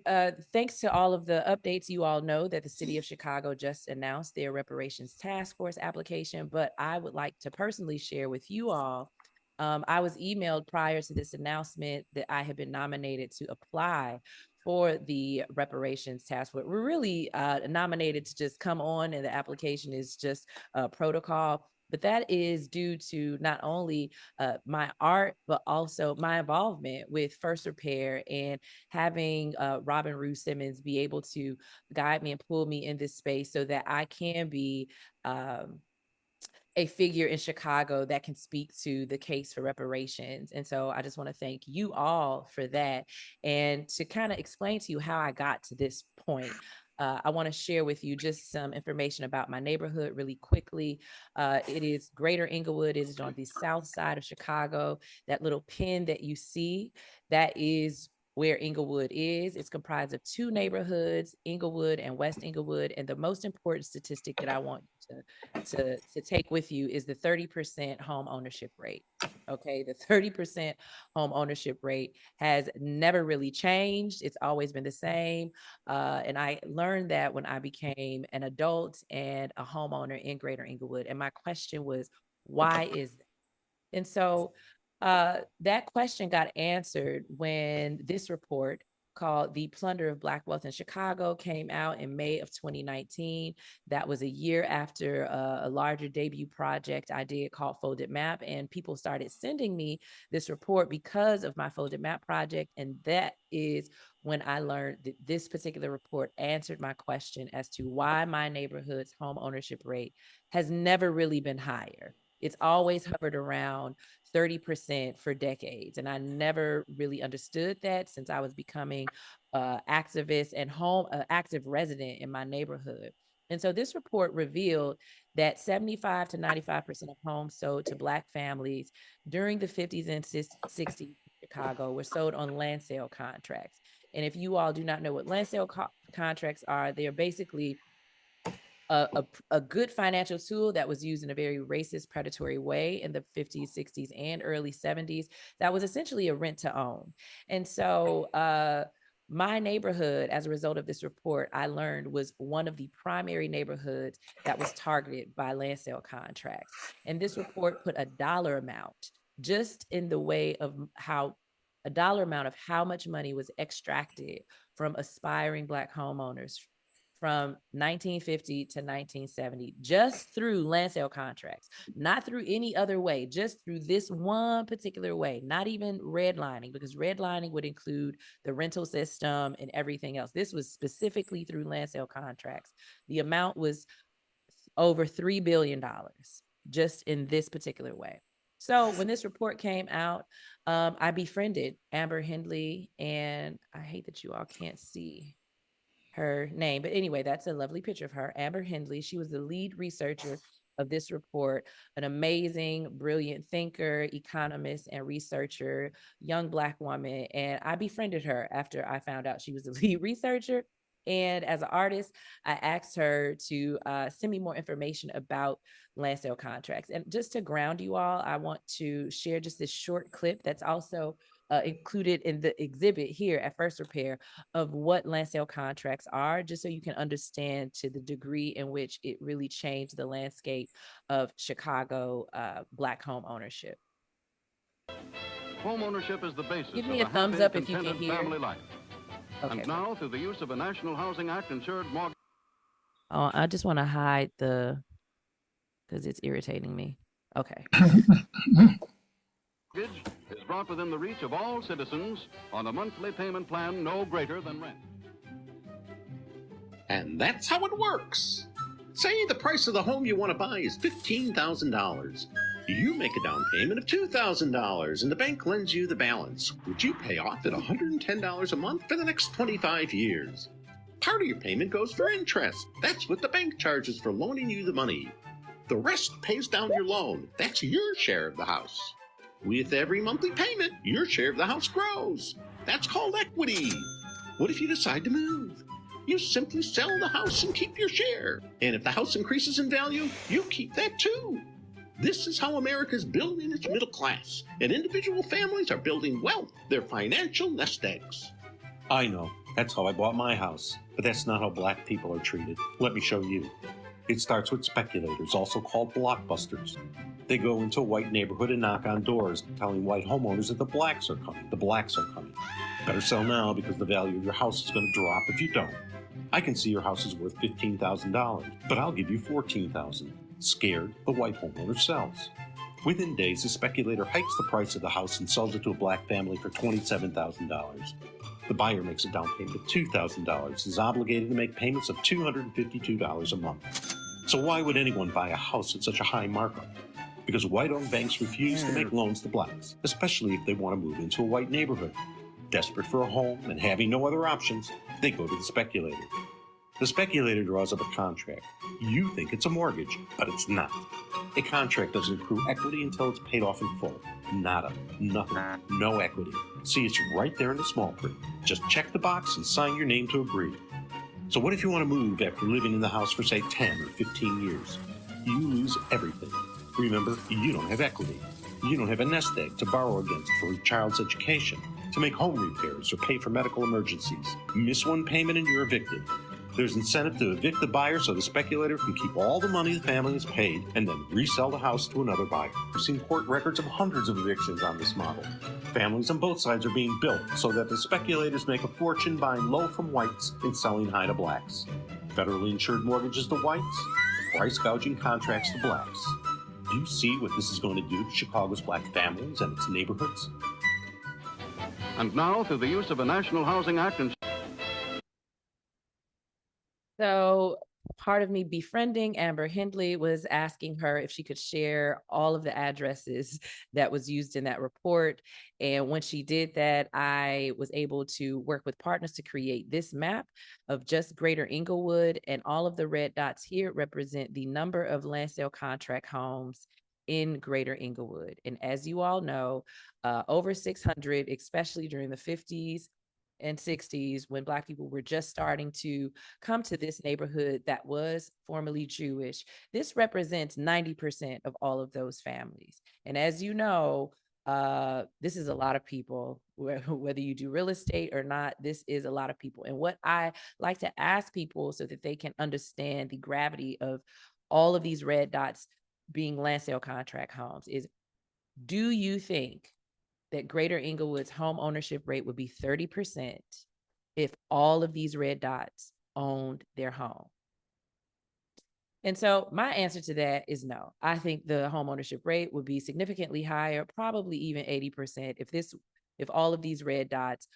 thanks to all of the updates, you all know that the city of Chicago just announced their reparations task force application, but I would like to personally share with you all, I was emailed prior to this announcement that I had been nominated to apply for the reparations task force. We're really nominated to just come on, and the application is just a protocol. But that is due to not only my art, but also my involvement with First Repair and having Robin Rue Simmons be able to guide me and pull me in this space so that I can be a figure in Chicago that can speak to the case for reparations. And so I just want to thank you all for that. And to kind of explain to you how I got to this point, I want to share with you just some information about my neighborhood really quickly. It is Greater Inglewood. It is on the south side of Chicago. That little pin that you see, that is where Inglewood is. It's comprised of two neighborhoods, Inglewood and West Inglewood. And the most important statistic that I want to take with you is the 30% home ownership rate. Okay, the 30% home ownership rate has never really changed. It's always been the same. And I learned that when I became an adult and a homeowner in Greater Inglewood. And my question was, why is that? And so that question got answered when this report called The Plunder of Black Wealth in Chicago came out in May of 2019. That was a year after a larger debut project I did called Folded Map, and people started sending me this report because of my Folded Map project. And that is when I learned that this particular report answered my question as to why my neighborhood's home ownership rate has never really been higher. It's always hovered around 30% for decades. And I never really understood that since I was becoming activist and active resident in my neighborhood. And so this report revealed that 75 to 95% of homes sold to Black families during the 50s and 60s in Chicago were sold on land sale contracts. And if you all do not know what land sale contracts are, they are basically a good financial tool that was used in a very racist, predatory way in the 50s, 60s, and early 70s. That was essentially a rent to own. And so my neighborhood, as a result of this report, I learned was one of the primary neighborhoods that was targeted by land sale contracts. And this report put a dollar amount just in the way of how much money was extracted from aspiring Black homeowners from 1950 to 1970, just through land sale contracts, not through any other way, just through this one particular way, not even redlining, because redlining would include the rental system and everything else. This was specifically through land sale contracts. The amount was over $3 billion just in this particular way. So when this report came out, I befriended Amber Hindley, and I hate that you all can't see her name, but anyway, that's a lovely picture of her, Amber Hindley. She was the lead researcher of this report, an amazing, brilliant thinker, economist, and researcher, young Black woman. And I befriended her after I found out she was the lead researcher. And as an artist, I asked her to send me more information about land sale contracts. And just to ground you all, I want to share just this short clip that's also included in the exhibit here at First Repair of what land sale contracts are, just so you can understand to the degree in which it really changed the landscape of Chicago Black home ownership. Home ownership is the basis Give me of a thumbs up if you can contented hear. family life. Okay. And now, through the use of a National Housing Act insured mortgage. Oh, I just want to hide the, because it's irritating me. Okay. Is brought within the reach of all citizens on a monthly payment plan no greater than rent. And that's how it works. Say the price of the home you want to buy is $15,000. You make a down payment of $2,000 and the bank lends you the balance, which you pay off at $110 a month for the next 25 years. Part of your payment goes for interest. That's what the bank charges for loaning you the money. The rest pays down your loan. That's your share of the house. With every monthly payment, your share of the house grows. That's called equity. What if you decide to move? You simply sell the house and keep your share. And if the house increases in value, you keep that too. This is how America's building its middle class, and individual families are building wealth, their financial nest eggs. I know, that's how I bought my house, but that's not how Black people are treated. Let me show you. It starts with speculators, also called blockbusters. They go into a white neighborhood and knock on doors, telling white homeowners that the blacks are coming. The blacks are coming. Better sell now because the value of your house is going to drop if you don't. I can see your house is worth $15,000, but I'll give you $14,000. Scared, the white homeowner sells. Within days, the speculator hikes the price of the house and sells it to a Black family for $27,000. The buyer makes a down payment of $2,000, is obligated to make payments of $252 a month. So why would anyone buy a house at such a high markup? Because white-owned banks refuse to make loans to Blacks, especially if they want to move into a white neighborhood. Desperate for a home and having no other options, they go to the speculator. The speculator draws up a contract. You think it's a mortgage, but it's not. A contract doesn't accrue equity until it's paid off in full. Nada. Nothing. No equity. See, it's right there in the small print. Just check the box and sign your name to agree. So what if you want to move after living in the house for, say, 10 or 15 years? You lose everything. Remember, you don't have equity. You don't have a nest egg to borrow against for your child's education, to make home repairs or pay for medical emergencies. Miss one payment and you're evicted. There's incentive to evict the buyer so the speculator can keep all the money the family has paid and then resell the house to another buyer. We've seen court records of hundreds of evictions on this model. Families on both sides are being built so that the speculators make a fortune buying low from whites and selling high to Blacks. Federally insured mortgages to whites, price gouging contracts to Blacks. Do you see what this is going to do to Chicago's Black families and its neighborhoods? And now, through the use of a National Housing Act and So part of me befriending Amber Hindley was asking her if she could share all of the addresses that was used in that report. And when she did that, I was able to work with partners to create this map of just Greater Englewood. And all of the red dots here represent the number of land sale contract homes in Greater Englewood. And as you all know, over 600, especially during the 50s, and 60s, when Black people were just starting to come to this neighborhood that was formerly Jewish, this represents 90% of all of those families. And as you know, this is a lot of people, whether you do real estate or not, this is a lot of people. And what I like to ask people so that they can understand the gravity of all of these red dots being land sale contract homes is, do you think that Greater Inglewood's home ownership rate would be 30% if all of these red dots owned their home? And so my answer to that is no. I think the home ownership rate would be significantly higher, probably even 80% if all of these red dots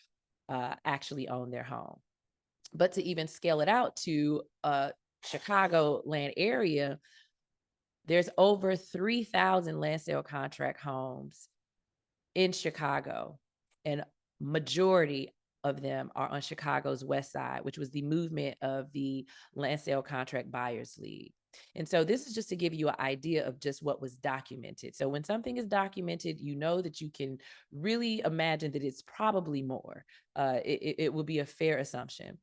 actually own their home. But to even scale it out to Chicago land area, there's over 3,000 land sale contract homes in Chicago, and majority of them are on Chicago's west side, which was the movement of the Land Sale Contract Buyers League. And so this is just to give you an idea of just what was documented. So when something is documented, you know that you can really imagine that it's probably more. It will be a fair assumption.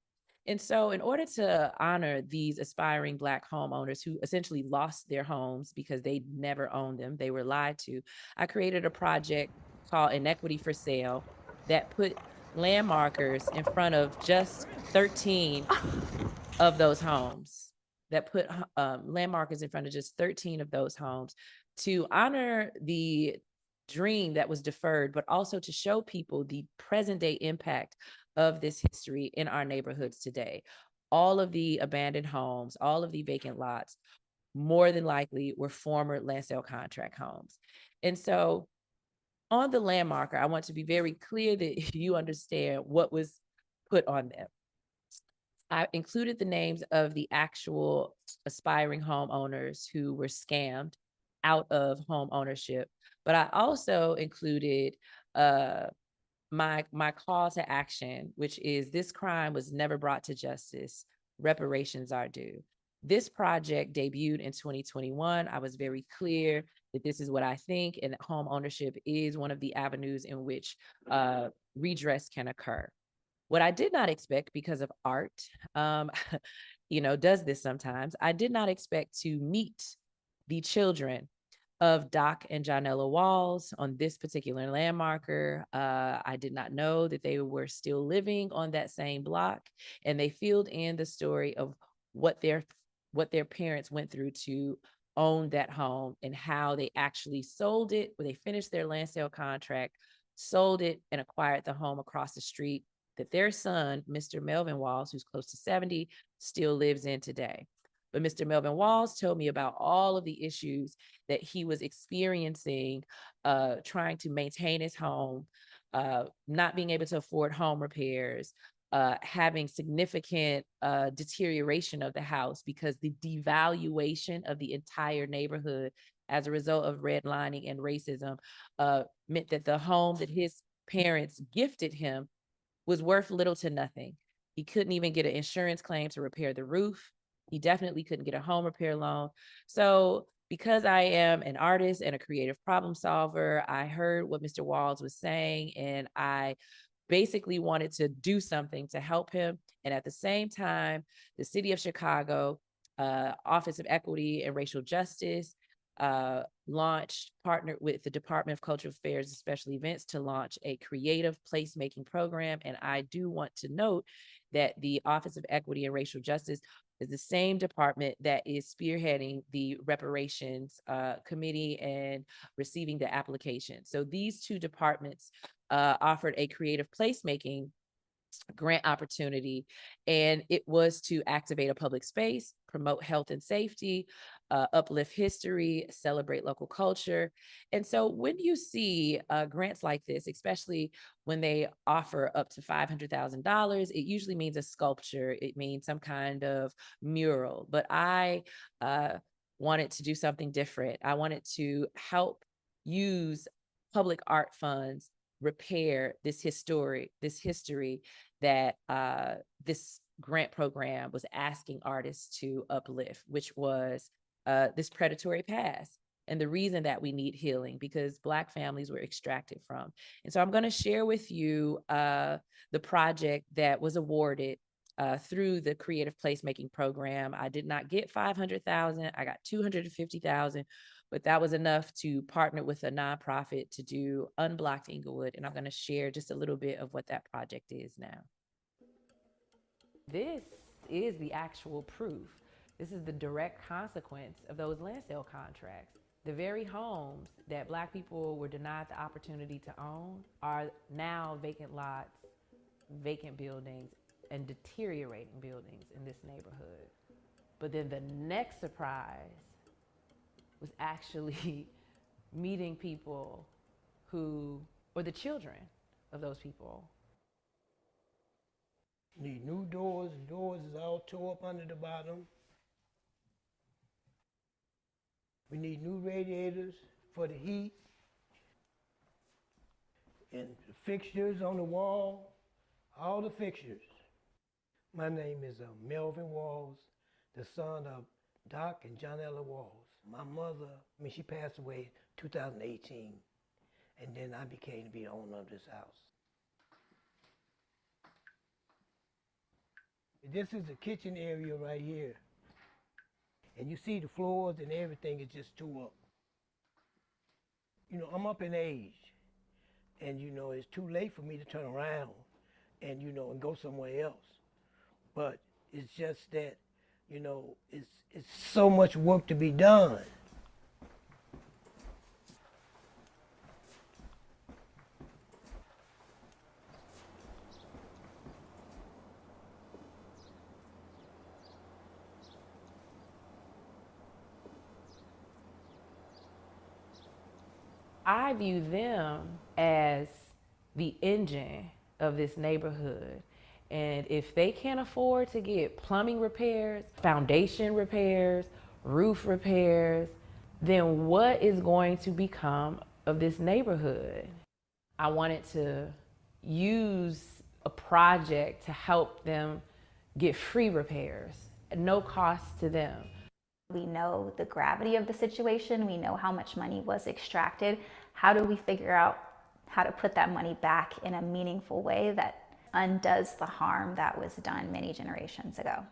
And so in order to honor these aspiring Black homeowners who essentially lost their homes because they never owned them, they were lied to, I created a project called Inequity for Sale that put land markers in front of just 13 of those homes, that put land markers in front of just 13 of those homes to honor the dream that was deferred, but also to show people the present day impact of this history in our neighborhoods today. All of the abandoned homes, all of the vacant lots, more than likely were former land sale contract homes. And so on the land marker, I want to be very clear that you understand what was put on them. I included the names of the actual aspiring homeowners who were scammed out of home ownership, but I also included my call to action, which is, this crime was never brought to justice. Reparations are due. This project debuted in 2021. I was very clear that this is what I think, and that home ownership is one of the avenues in which redress can occur. What I did not expect, because of art, does this sometimes, I did not expect to meet the children of Doc and Janella Walls on this particular landmarker. I did not know that they were still living on that same block, and they filled in the story of what their parents went through to own that home, and how they actually sold it, where they finished their land sale contract, sold it, and acquired the home across the street that their son, Mr. Melvin Walls, who's close to 70, still lives in today. But Mr. Melvin Walls told me about all of the issues that he was experiencing, trying to maintain his home, not being able to afford home repairs, having significant deterioration of the house because the devaluation of the entire neighborhood as a result of redlining and racism meant that the home that his parents gifted him was worth little to nothing. He couldn't even get an insurance claim to repair the roof. He definitely couldn't get a home repair loan. So because I am an artist and a creative problem solver, I heard what Mr. Walls was saying, and I basically wanted to do something to help him. And at the same time, the City of Chicago, Office of Equity and Racial Justice, partnered with the Department of Cultural Affairs and Special Events to launch a creative placemaking program. And I do want to note that the Office of Equity and Racial Justice is the same department that is spearheading the Reparations Committee and receiving the application. So these two departments offered a creative placemaking grant opportunity, and it was to activate a public space, promote health and safety, uplift history, celebrate local culture. And so when you see grants like this, especially when they offer up to $500,000, it usually means a sculpture, it means some kind of mural. But I wanted to do something different. I wanted to help use public art funds repair this history that this grant program was asking artists to uplift, which was this predatory past. and the reason that we need healing, because Black families were extracted from. And so I'm going to share with you the project that was awarded through the Creative Placemaking Program. I did not get $500,000. I got $250,000, but that was enough to partner with a nonprofit to do Unblocked Inglewood. And I'm going to share just a little bit of what that project is now. This is the actual proof. This is the direct consequence of those land sale contracts. The very homes that Black people were denied the opportunity to own are now vacant lots, vacant buildings, and deteriorating buildings in this neighborhood. But then the next surprise was actually meeting people who, or the children of those people. Need new doors. The doors is all tore up under the bottom. We need new radiators for the heat. And the fixtures on the wall, all the fixtures. My name is Melvin Walls, the son of Doc and Johnella Walls. My mother, she passed away in 2018, and then I became to be the owner of this house. This is the kitchen area right here. And you see the floors and everything is just tore up. You know, I'm up in age, and you know, it's too late for me to turn around and, you know, and go somewhere else. But it's just that, you know, it's so much work to be done. I view them as the engine of this neighborhood. And if they can't afford to get plumbing repairs, foundation repairs, roof repairs, then what is going to become of this neighborhood? I wanted to use a project to help them get free repairs at no cost to them. We know the gravity of the situation. We know how much money was extracted. How do we figure out how to put that money back in a meaningful way that undoes the harm that was done many generations ago?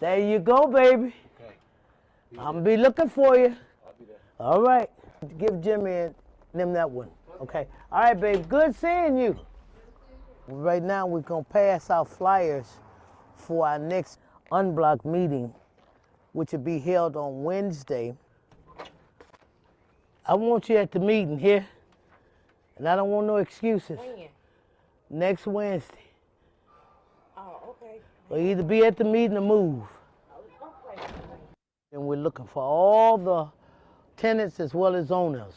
There you go, baby. Okay. I'm gonna be looking for you. I'll be there. All right. Give Jimmy and them that one. Okay. All right, babe. Good seeing you. Right now, we're gonna pass out flyers for our next Unblocked meeting, which will be held on Wednesday. I want you at the meeting here, and I don't want no excuses. When? Next Wednesday. Oh, okay. We'll either be at the meeting or move. Okay. And we're looking for all the tenants as well as owners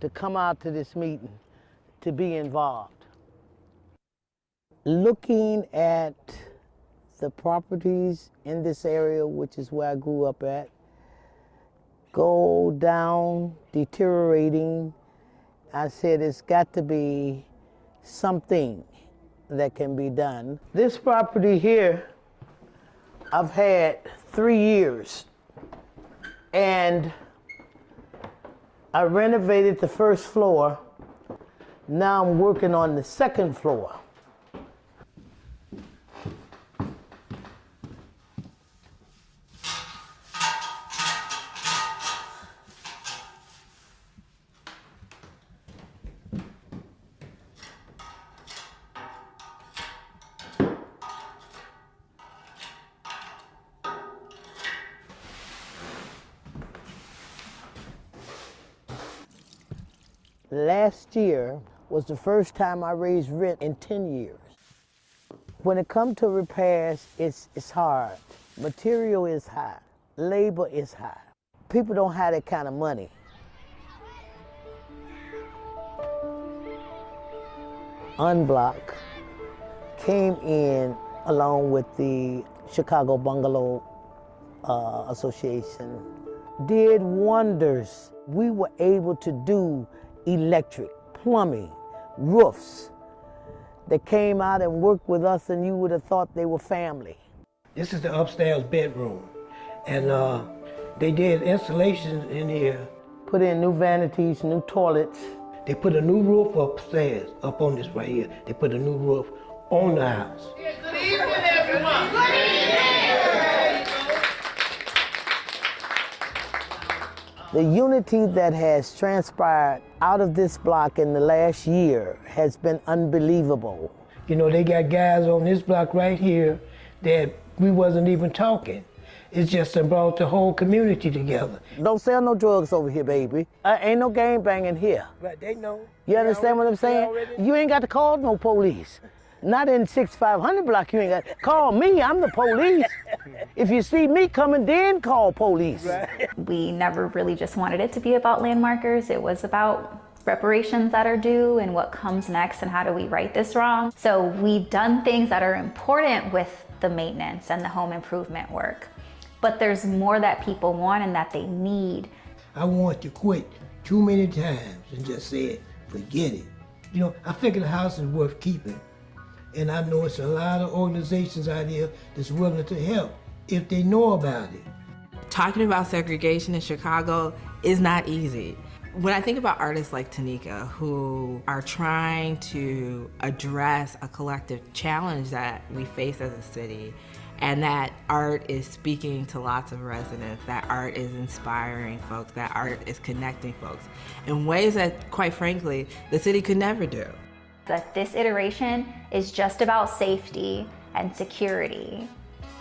to come out to this meeting to be involved. Looking at the properties in this area, which is where I grew up at, go down, deteriorating, I said it's got to be something that can be done. This property here, I've had 3 years, and I renovated the first floor. Now I'm working on the second floor. Last year was the first time I raised rent in 10 years. When it comes to repairs, it's hard. Material is high. Labor is high. People don't have that kind of money. Unblock came in along with the Chicago Bungalow Association, did wonders. We were able to do electric, plumbing, roofs. They came out and worked with us, and you would have thought they were family. This is the upstairs bedroom. And they did installations in here. Put in new vanities, new toilets. They put a new roof upstairs, up on this right here. They put a new roof on the house. Good evening, everyone. Good evening. The unity that has transpired out of this block in the last year has been unbelievable. You know, they got guys on this block right here that we wasn't even talking. It's just brought the whole community together. Don't sell no drugs over here, baby. Ain't no gang banging here. Right, they know. You understand what I'm saying? You ain't got to call no police. Not in 6500 block, you ain't got to call me, I'm the police. If you see me coming, then call police. Right. We never really just wanted it to be about landmarkers. It was about reparations that are due and what comes next and how do we right this wrong. So we've done things that are important with the maintenance and the home improvement work. But there's more that people want and that they need. I want to quit too many times and just say, forget it. You know, I figure the house is worth keeping. And I know it's a lot of organizations out here that's willing to help if they know about it. Talking about segregation in Chicago is not easy. When I think about artists like Tanika who are trying to address a collective challenge that we face as a city, and that art is speaking to lots of residents, that art is inspiring folks, that art is connecting folks in ways that, quite frankly, the city could never do. That this iteration is just about safety and security,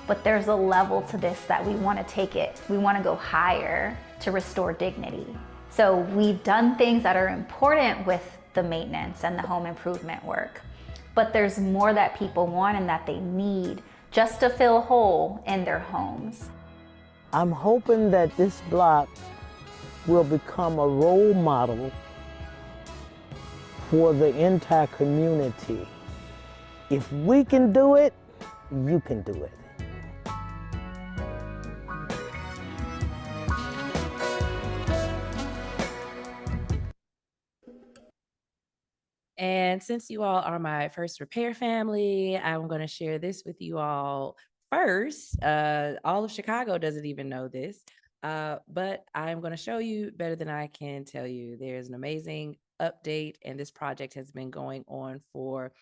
but there's a level to this that we want to take it. We want to go higher to restore dignity. So we've done things that are important with the maintenance and the home improvement work, but there's more that people want and that they need just to feel whole in their homes. I'm hoping that this block will become a role model for the entire community. If we can do it, you can do it. And since you all are my first repair family, I'm going to share this with you all first. All of Chicago doesn't even know this, but I'm going to show you better than I can tell you. There's an amazing update, and this project has been going on for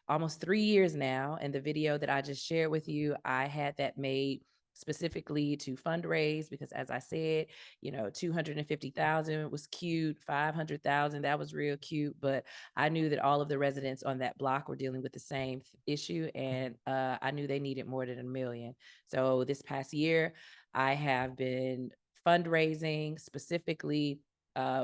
almost 3 years now. And the video that I just shared with you, I had that made specifically to fundraise because, as I said, you know, 250,000 was cute, 500,000, that was real cute, but I knew that all of the residents on that block were dealing with the same issue, and I knew they needed more than $1 million. So this past year, I have been fundraising specifically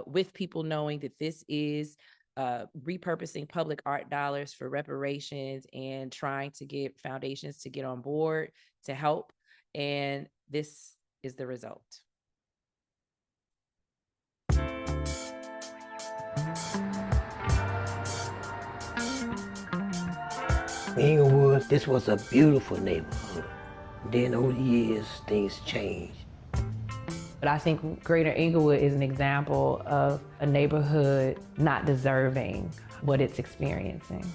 with people knowing that this is repurposing public art dollars for reparations and trying to get foundations to get on board to help. And this is the result. Inglewood, this was a beautiful neighborhood. Then over the years, things changed. But I think Greater Inglewood is an example of a neighborhood not deserving what it's experiencing.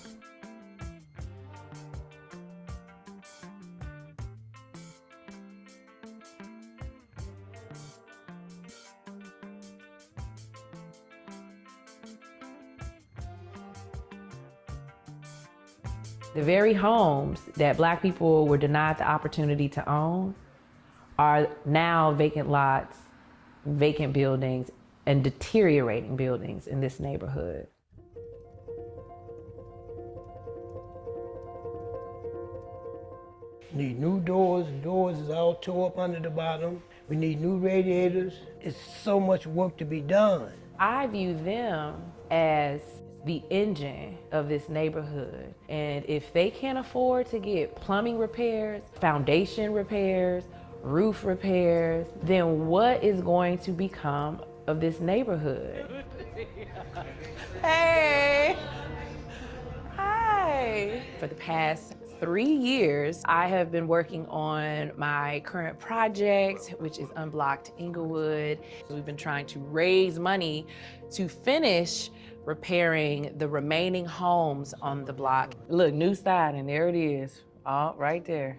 The very homes that Black people were denied the opportunity to own are now vacant lots, vacant buildings, and deteriorating buildings in this neighborhood. Need new doors, and doors is all tore up under the bottom. We need new radiators. It's so much work to be done. I view them as the engine of this neighborhood. And if they can't afford to get plumbing repairs, foundation repairs, roof repairs, then what is going to become of this neighborhood? Hey! Hi! For the past 3 years, I have been working on my current project, which is Unblocked Inglewood. We've been trying to raise money to finish repairing the remaining homes on the block. Look, new siding, there it is, all right there.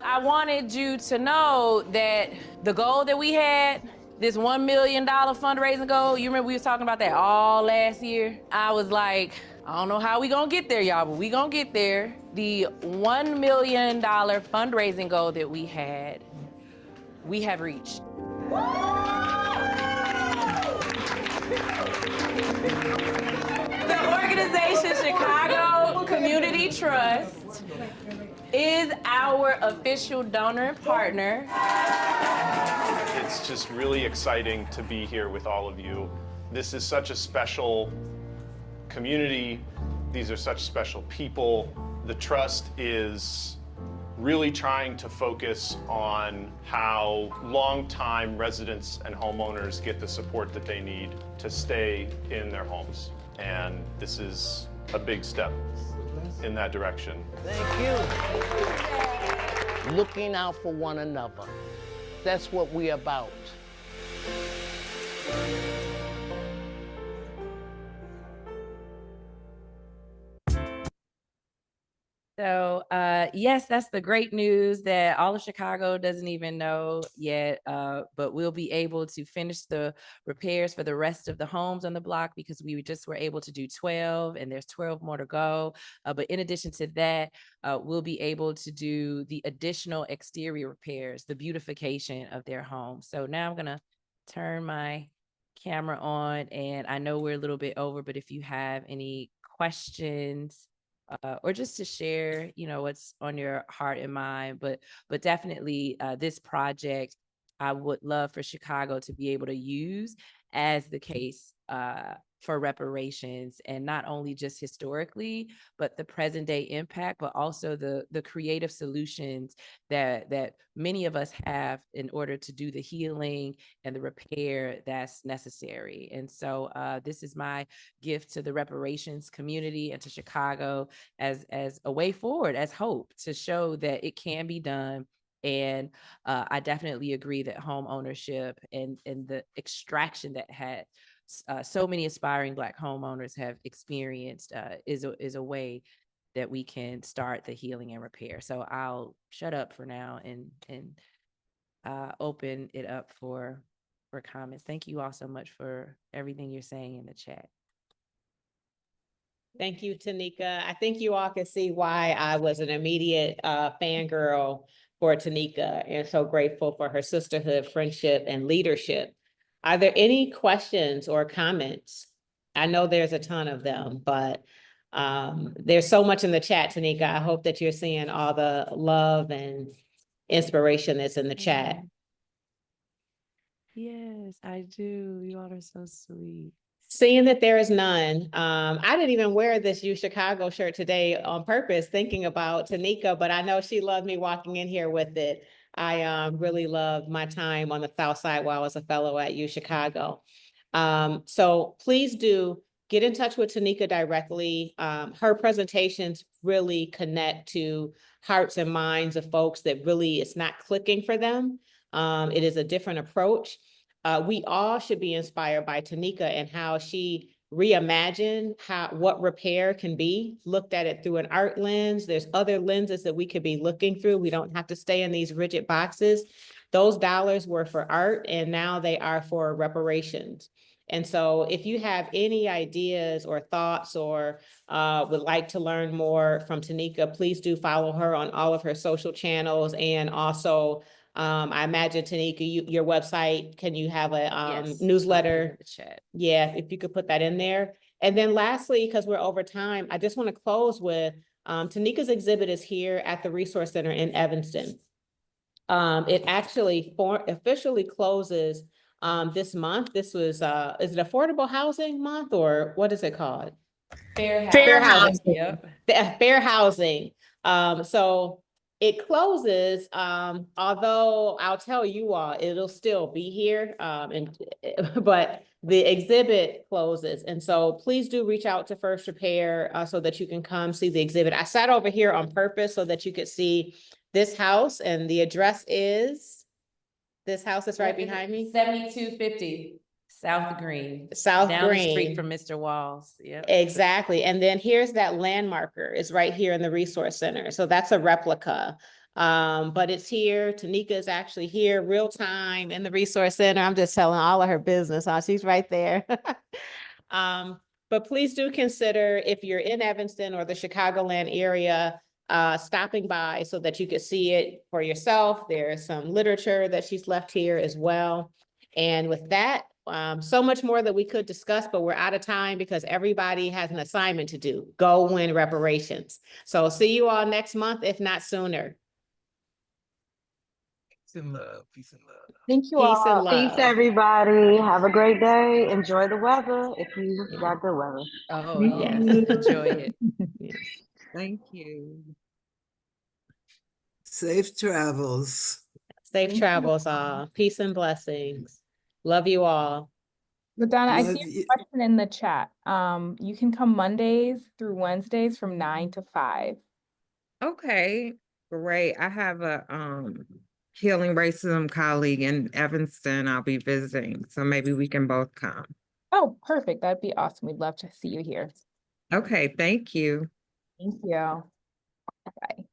I wanted you to know that the goal that we had, this $1 million fundraising goal, you remember we was talking about that all last year? I was like, I don't know how we gonna get there, y'all, but we gonna get there. The $1 million fundraising goal that we had, we have reached. The organization Chicago Community Trust is our official donor and partner. It's just really exciting to be here with all of you. This is such a special community. These are such special people. The trust is really trying to focus on how longtime residents and homeowners get the support that they need to stay in their homes. And this is a big step in that direction. Thank you. Looking out for one another. That's what we're about. So yes, that's the great news that all of Chicago doesn't even know yet, but we'll be able to finish the repairs for the rest of the homes on the block because we just were able to do 12 and there's 12 more to go. But in addition to that, we'll be able to do the additional exterior repairs, the beautification of their home. So now I'm gonna turn my camera on, and I know we're a little bit over, but if you have any questions, or just to share, you know, what's on your heart and mind, but definitely this project, I would love for Chicago to be able to use as the case for reparations, and not only just historically, but the present day impact, but also the creative solutions that many of us have in order to do the healing and the repair that's necessary. And so this is my gift to the reparations community and to Chicago as a way forward, as hope, to show that it can be done. And I definitely agree that home ownership and the extraction that had so many aspiring Black homeowners have experienced is a way that we can start the healing and repair. So I'll shut up for now and open it up for comments. Thank you all so much for everything you're saying in the chat. Thank you, Tanika. I think you all can see why I was an immediate fangirl for Tanika, and so grateful for her sisterhood, friendship, and leadership. Are there any questions or comments? I know there's a ton of them, but there's so much in the chat, Tanika. I hope that you're seeing all the love and inspiration that's in the chat. Yes, I do. You all are so sweet. Seeing that there is none, I didn't even wear this U Chicago shirt today on purpose, thinking about Tanika, but I know she loved me walking in here with it. I really loved my time on the South Side while I was a fellow at U Chicago. So please do get in touch with Tanika directly. Her presentations really connect to hearts and minds of folks that really it's not clicking for them. It is a different approach. We all should be inspired by Tanika and how she reimagined what repair can be, looked at it through an art lens. There's other lenses that we could be looking through. We don't have to stay in these rigid boxes. Those dollars were for art, and now they are for reparations. And so if you have any ideas or thoughts or would like to learn more from Tanika, please do follow her on all of her social channels. And also, I imagine, Tanika, your website, can you have a Yes, newsletter? the chat. Yeah, if you could put that in there. And then lastly, because we're over time, I just want to close with Tanika's exhibit is here at the Resource Center in Evanston. It actually officially closes this month. This was, is it Affordable Housing Month or what is it called? Fair housing. Yep. Fair housing. So it closes, although I'll tell you all, it'll still be here. But the exhibit closes. And so please do reach out to First Repair so that you can come see the exhibit. I sat over here on purpose so that you could see this house, and the address is this house that's right behind me. 7250 South Green. South down Green. the street from Mr. Walls. Yep. Exactly. And then here's that landmarker is right here in the Resource Center. So that's a replica But it's here. Tanika is actually here real time in the Resource Center. I'm just telling all of her business. She's right there. But please do consider, if you're in Evanston or the Chicagoland area, stopping by so that you could see it for yourself. There's some literature that she's left here as well. And with that, so much more that we could discuss, but we're out of time because everybody has an assignment to do. Go win reparations. So see you all next month, if not sooner. Peace and love. Peace and love. Thank you Peace and all. love. Peace, everybody. Have a great day. Enjoy the weather if you got good weather. Oh, yes. Enjoy it. Yes. Thank you. Safe travels. Safe travels, all. Peace and blessings. Love you all. Madonna, I Love see you. a question in the chat. You can come Mondays through Wednesdays from 9 to 5. Okay, great. I have a healing racism colleague in Evanston I'll be visiting, so maybe we can both come. Oh, perfect. That'd be awesome. We'd love to see you here. Okay, thank you. Thank you. Bye.